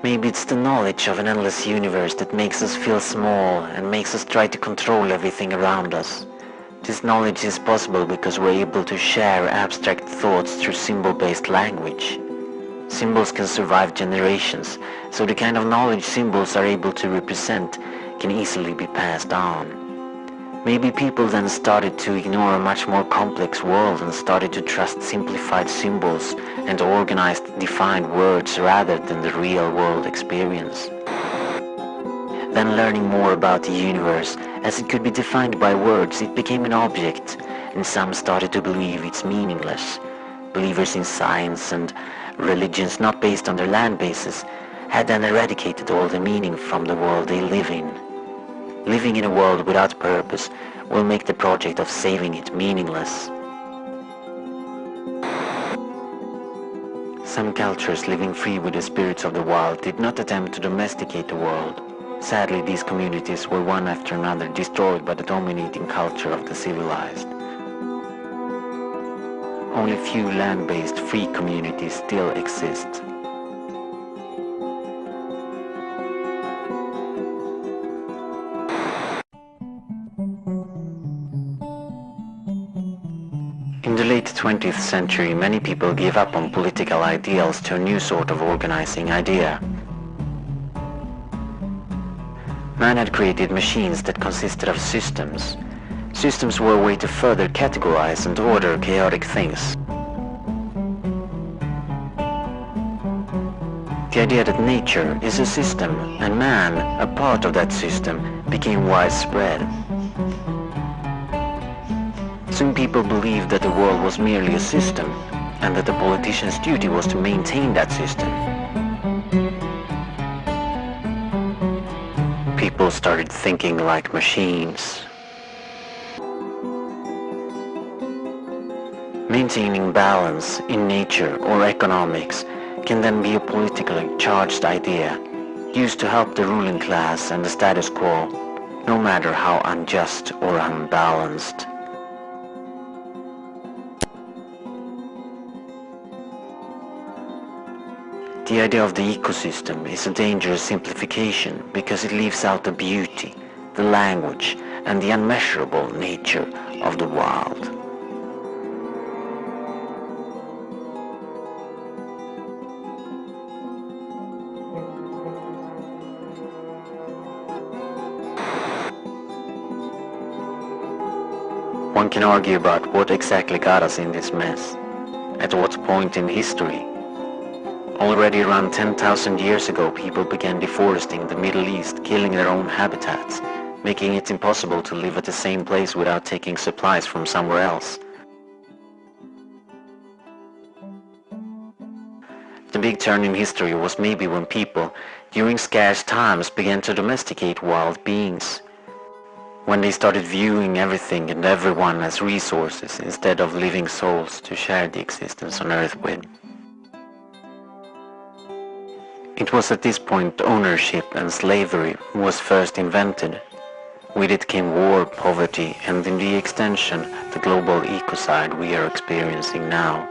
Maybe it's the knowledge of an endless universe that makes us feel small and makes us try to control everything around us. This knowledge is possible because we're able to share abstract thoughts through symbol-based language. Symbols can survive generations, so the kind of knowledge symbols are able to represent can easily be passed on. Maybe people then started to ignore a much more complex world and started to trust simplified symbols and organized defined words rather than the real world experience. Then learning more about the universe, as it could be defined by words, it became an object, and some started to believe it's meaningless. Believers in science and religions not based on their land bases had then eradicated all the meaning from the world they live in. Living in a world without purpose will make the project of saving it meaningless. Some cultures living free with the spirits of the wild did not attempt to domesticate the world. Sadly, these communities were one after another destroyed by the dominating culture of the civilized. Only few land-based free communities still exist. In the late 20th century, many people gave up on political ideals to a new sort of organizing idea. Man had created machines that consisted of systems. Systems were a way to further categorize and order chaotic things. The idea that nature is a system and man, a part of that system, became widespread. Soon people believed that the world was merely a system, and that the politician's duty was to maintain that system. People started thinking like machines. Maintaining balance in nature or economics can then be a politically charged idea, used to help the ruling class and the status quo, no matter how unjust or unbalanced. The idea of the ecosystem is a dangerous simplification because it leaves out the beauty, the language, and the unmeasurable nature of the wild. One can argue about what exactly got us in this mess. At what point in history? Already around 10,000 years ago, people began deforesting the Middle East, killing their own habitats, making it impossible to live at the same place without taking supplies from somewhere else. The big turn in history was maybe when people, during scarce times, began to domesticate wild beings. When they started viewing everything and everyone as resources instead of living souls to share the existence on Earth with. It was at this point ownership and slavery was first invented. With it came war, poverty, and in the extension, the global ecocide we are experiencing now.